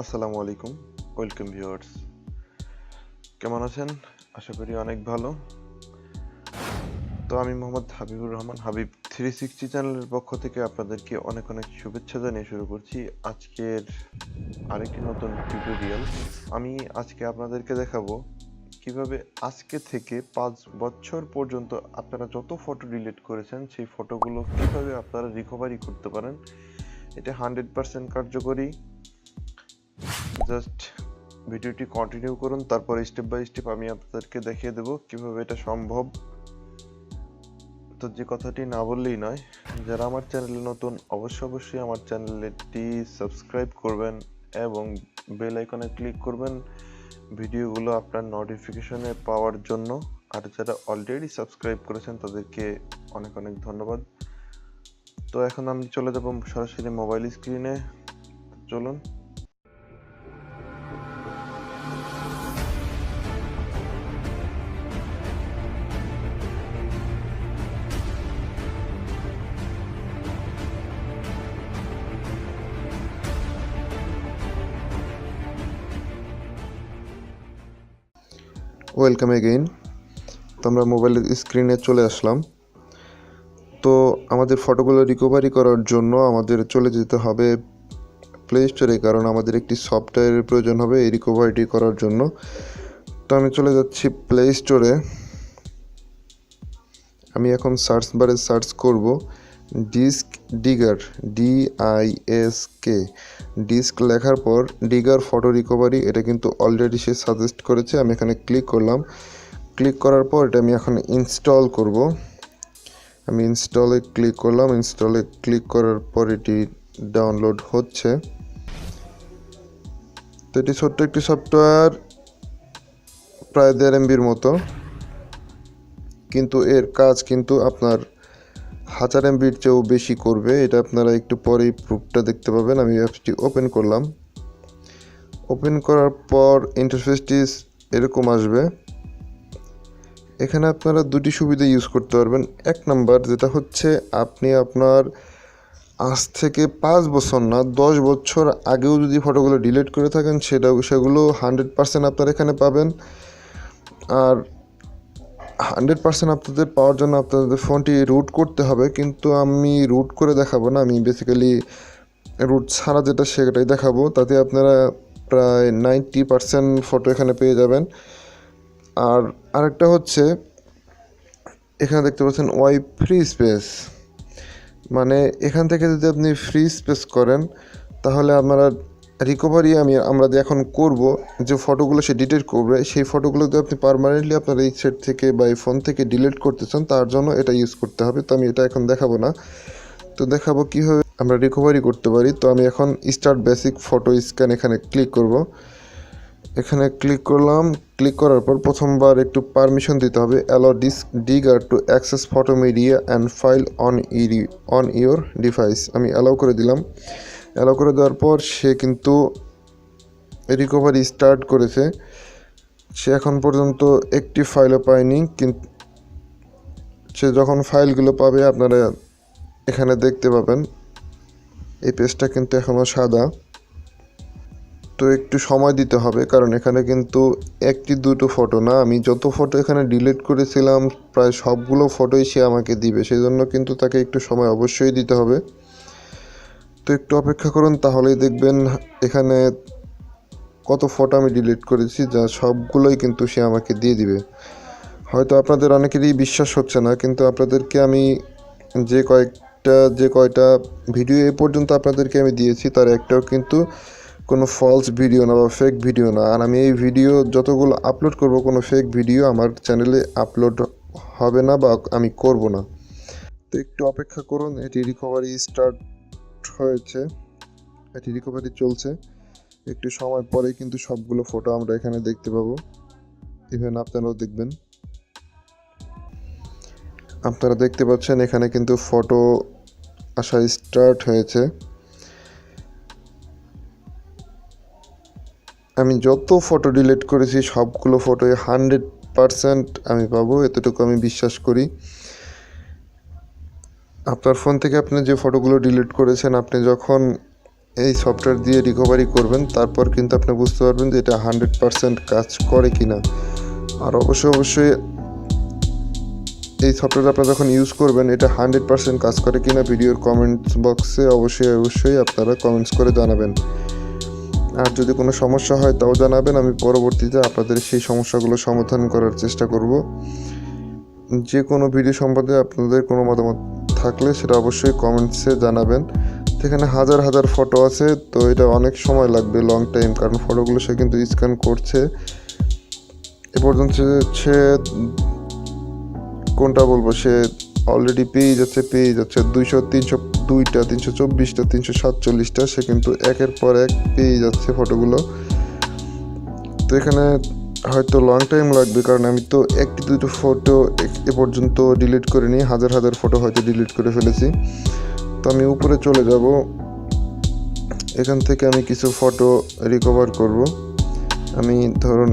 আসসালামু আলাইকুম, welcome viewers. কেমন আছেন? আশা করি অনেক ভালো। তো আমি মোহাম্মদ হাবিবুর রহমান, হাবিব 360 চ্যানেলের পক্ষ থেকে আপনাদেরকে অনেক অনেক শুভেচ্ছা জানিয়ে শুরু করছি আজকের আরেকটি নতুন টিউটোরিয়াল। আমি আজকে আপনাদেরকে দেখাবো কিভাবে আজকে থেকে 5 বছর পর্যন্ত আপনারা যত ফটো ডিলিট করেছেন সেই ফটোগুলো কিভাবে আপনারা রিকভারি করতে পারেন। এটা 100% কার্যকরী। জাস্ট ভিডিওটি কন্টিনিউ করুন, তারপর স্টেপ বাই স্টেপ আমি আপনাদেরকে দেখিয়ে দেব কিভাবে এটা সম্ভব। তো যে কথাটি না বললেই নয়, যারা আমার চ্যানেলে নতুন অবশ্যই আমার চ্যানেলটি সাবস্ক্রাইব করবেন এবং বেল আইকনে ক্লিক করবেন ভিডিওগুলো আপনার নোটিফিকেশনে পাওয়ার জন্য। আর যারা অলরেডি সাবস্ক্রাইব করেছেন তাদেরকে অনেক অনেক ধন্যবাদ। তো এখন আমি চলে যাব সরাসরি মোবাইল স্ক্রিনে। চলুন। Welcome again. তো আমরা মোবাইলের স্ক্রিনে চলে আসলাম। তো আমাদের ফটোগুলো রিকভারি করার জন্য আমাদের চলে যেতে হবে প্লে স্টোরে, কারণ আমাদের একটি সফটওয়্যারের প্রয়োজন হবে এই রিকভারিটি করার জন্য। তো আমি চলে যাচ্ছি প্লে স্টোরে। আমি এখন সার্চ বারে সার্চ করব ডিস্কডিগার, DISK। ডিস্ক লেখার পর ডিগার ফটো রিকভারি, এটা কিন্তু অলরেডি সে সাজেস্ট করেছে। আমি এখানে ক্লিক করলাম। ক্লিক করার পর এটা আমি এখন ইনস্টল করব। আমি ইনস্টলে ক্লিক করলাম। ইনস্টলে ক্লিক করার পর এটি ডাউনলোড হচ্ছে। তো এটি ছোট্ট একটি সফটওয়্যার, প্রায় 1.5 MBর মতো, কিন্তু এর কাজ কিন্তু আপনার 1000 MBর চেয়েও বেশি করবে। এটা আপনারা একটু পরেই প্রুফটা দেখতে পাবেন। আমি অ্যাপসটি ওপেন করলাম। ওপেন করার পর ইন্টারফেসটি এরকম আসবে। এখানে আপনারা দুটি সুবিধা ইউজ করতে পারবেন। এক নাম্বার যেটা হচ্ছে, আপনি আপনার আজ থেকে 5 বছর না 10 বছর আগেও যদি ফটোগুলো ডিলিট করে থাকেন সেগুলো 100% আপনারা এখানে পাবেন। আর 100% আপনাদের পাওয়ার জন্য আপনাদের ফোনটি রুট করতে হবে, কিন্তু আমি রুট করে দেখাবো না। আমি বেসিক্যালি রুট ছাড়া যেটা সেটাই দেখাবো। তাতে আপনারা প্রায় 90% ফটো এখানে পেয়ে যাবেন। আর আরেকটা হচ্ছে, এখানে দেখতে পাচ্ছেন ওয়াইপ ফ্রি স্পেস, মানে এখান থেকে যদি আপনি ফ্রি স্পেস করেন তাহলে আপনারা রিকভারি আমরা যে এখন করব, যে ফটোগুলো সে ডিলিট করবে, সেই ফটোগুলো যদি আপনি পার্মানেন্টলি আপনার এই সেট থেকে বা এই ফোন থেকে ডিলিট করতে চান, তার জন্য এটা ইউজ করতে হবে। তো আমি এটা এখন দেখাবো না। তো দেখাবো কীভাবে আমরা রিকভারি করতে পারি। তো আমি এখন স্টার্ট বেসিক ফটো স্ক্যান এখানে ক্লিক করব। এখানে ক্লিক করলাম। ক্লিক করার পর প্রথমবার একটু পারমিশন দিতে হবে। Allow DiskDigger to access photo media and file on your device. আমি অ্যালাউ করে দিলাম। অ্যালাউ করে দেওয়ার পর সে কিন্তু রিকভারি স্টার্ট করেছে। সে এখন পর্যন্ত একটি ফাইলও পায়নি, কিন্তু সে যখন ফাইলগুলো পাবে আপনারা এখানে দেখতে পাবেন। এই পেজটা কিন্তু এখনও সাদা। তো একটু সময় দিতে হবে, কারণ এখানে কিন্তু একটি দুটো ফটো না, আমি যত ফটো এখানে ডিলিট করেছিলাম প্রায় সবগুলো ফটোই সে আমাকে দিবে। সেই জন্য কিন্তু তাকে একটু সময় অবশ্যই দিতে হবে। তো একটু অপেক্ষা করুন, তাহলেই দেখবেন এখানে কত ফটো আমি ডিলিট করেছি, যা সবগুলোই কিন্তু সে আমাকে দিয়ে দিবে। হয়তো আপনাদের অনেকেরই বিশ্বাস হচ্ছে না, কিন্তু আপনাদেরকে আমি যে কয়টা ভিডিও এ পর্যন্ত আপনাদেরকে আমি দিয়েছি তার একটাও কিন্তু কোনো ফলস ভিডিও না বা ফেক ভিডিও না। আর আমি এই ভিডিও যতগুলো আপলোড করব, কোনো ফেক ভিডিও আমার চ্যানেলে আপলোড হবে না বা আমি করব না। তো একটু অপেক্ষা করুন। এটি রিকভারি স্টার্ট হয়েছে, এটি রিকভারি চলছে। একটু সময় পরেই কিন্তু সবগুলো ফটো আমরা এখানে দেখতে পাবো। ইভেন আপনারাও দেখবেন। আপনারা দেখতে পাচ্ছেন এখানে কিন্তু ফটো আসা স্টার্ট হয়েছে। আমি যত ফটো ডিলিট করেছি সবগুলো ফটোই 100% আমি পাবো, এতটুকু আমি বিশ্বাস করি। আপনার ফোন থেকে আপনি যে ফটোগুলো ডিলিট করেছেন, আপনি যখন এই সফটওয়্যার দিয়ে রিকভারি করবেন, তারপর কিন্তু আপনি বুঝতে পারবেন যে এটা 100% কাজ করে কিনা। আর অবশ্যই এই সফটওয়্যার আপনারা যখন ইউজ করবেন এটা 100% কাজ করে কিনা ভিডিওর কমেন্টস বক্সে অবশ্যই আপনারা কমেন্টস করে জানাবেন। আর যদি কোনো সমস্যা হয় তাও জানাবেন, আমি পরবর্তীতে আপনাদের সেই সমস্যাগুলো সমাধান করার চেষ্টা করব। যে কোনো ভিডিও সম্বন্ধে আপনাদের কোনো মতামত থাকলে সেটা অবশ্যই কমেন্টসে জানাবেন। সেখানে হাজার ফটো আছে, তো এটা অনেক সময় লাগবে, লং টাইম, কারণ ফটোগুলো সে কিন্তু স্ক্যান করছে। এ পর্যন্ত সে কোনটা বলবো, সে অলরেডি পেয়ে যাচ্ছে 200, 302টা, 324টা, 347টা, সে কিন্তু একের পর এক পেয়ে যাচ্ছে ফটোগুলো। তো এখানে হয়তো লং টাইম লাগবে, কারণ আমি তো একটি দুটো ফটো এ পর্যন্ত ডিলিট করিনি, হাজার ফটো হয়তো ডিলিট করে ফেলেছি। তো আমি উপরে চলে যাব, এখান থেকে আমি কিছু ফটো রিকভার করব। আমি ধরুন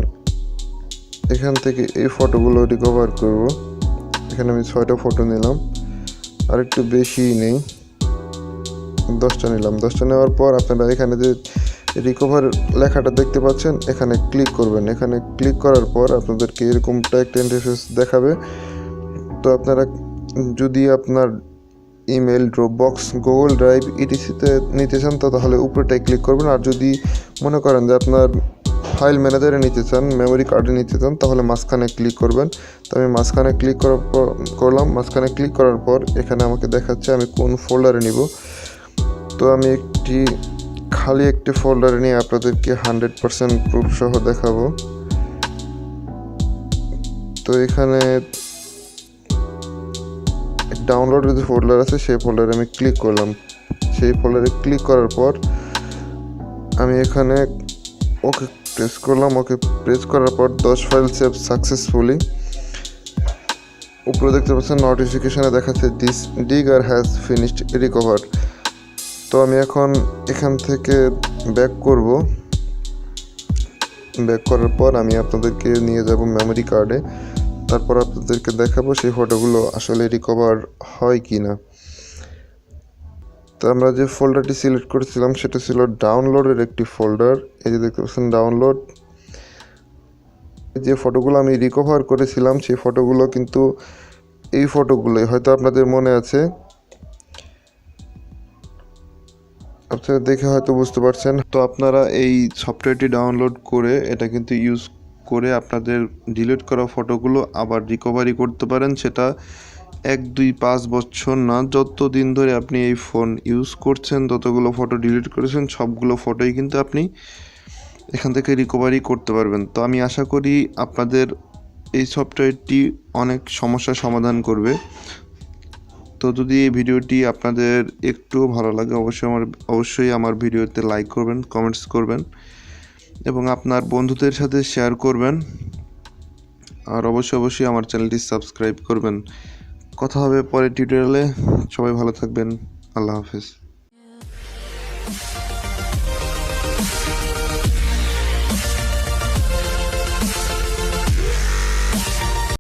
এখান থেকে এই ফটোগুলো রিকভার করব। এখানে আমি 6টা ফটো নিলাম, আর একটু বেশি নেই, 10টা নিলাম। 10টা নেওয়ার পর আপনারা এখানে যে রিকভার লেখাটা দেখতে পাচ্ছেন, এখানে ক্লিক করবেন। এখানে ক্লিক করার পর আপনাদেরকে এরকমটা একটা ইন্টারফেস দেখাবে। তো আপনারা যদি আপনার ইমেল, ড্রপবক্স, গুগল ড্রাইভ ইটিসিতে নিতে চান তো তাহলে উপরেটাই ক্লিক করবেন। আর যদি মনে করেন যে আপনার ফাইল ম্যানেজারে নিতে চান, মেমোরি কার্ডে নিতে চান, তাহলে মাঝখানে ক্লিক করবেন। তো আমি মাঝখানে ক্লিক করলাম। মাঝখানে ক্লিক করার পর এখানে আমাকে দেখাচ্ছে আমি কোন ফোল্ডারে নিব। তো আমি খালি একটি ফোল্ডারে নিয়ে আপনাদেরকে 100% প্রুফ সহ দেখাবো। তো এখানে ডাউনলোডের যে ফোল্ডার আছে সেই ফোল্ডারে আমি ক্লিক করলাম। সেই ফোল্ডারে ক্লিক করার পর আমি এখানে ওকে প্রেস করলাম। ওকে প্রেস করার পর 10 ফাইল সেভ সাকসেসফুলি। উপরে দেখতে পাচ্ছেন নোটিফিকেশনে দেখাচ্ছে diskdigger হ্যাজ ফিনিশড রিকভার। তো আমি এখন এখান থেকে ব্যাক করব। ব্যাক করার পর আমি আপনাদেরকে নিয়ে যাব মেমোরি কার্ডে। তারপর আপনাদেরকে দেখাবো সেই ফটোগুলো আসলে রিকভার হয় কি না। তো আমরা যে ফোল্ডারটি সিলেক্ট করেছিলাম সেটা ছিল ডাউনলোডের একটি ফোল্ডার। এই যে দেখতে পাচ্ছেন ডাউনলোড। যে ফটোগুলো আমি রিকভার করেছিলাম সেই ফটোগুলো কিন্তু এই ফটোগুলোই, হয়তো আপনাদের মনে আছে, আপনারা দেখে হয়তো বুঝতে পারছেন। তো আপনারা এই সফটওয়্যারটি ডাউনলোড করে এটা কিন্তু ইউজ করে আপনাদের ডিলিট করা ফটোগুলো আবার রিকভারি করতে পারেন। সেটা 1, 2, 5 বছর না, যতদিন ধরে আপনি এই ফোন ইউজ করছেন, যতগুলো ফটো ডিলিট করেছেন সবগুলো ফটোই কিন্তু আপনি এখান থেকে রিকভারি করতে পারবেন। তো আমি আশা করি আপনাদের এই সফটওয়্যারটি অনেক সমস্যার সমাধান করবে। তো যদি এই ভিডিওটি আপনাদের একটু ভালো লাগে অবশ্যই আমার ভিডিওতে লাইক করবেন, কমেন্টস করবেন এবং আপনার বন্ধুদের সাথে শেয়ার করবেন। আর অবশ্যই আমার চ্যানেলটি সাবস্ক্রাইব করবেন। কথা হবে পরের টিউটোরিয়ালে। সবাই ভালো থাকবেন। আল্লাহ হাফেজ।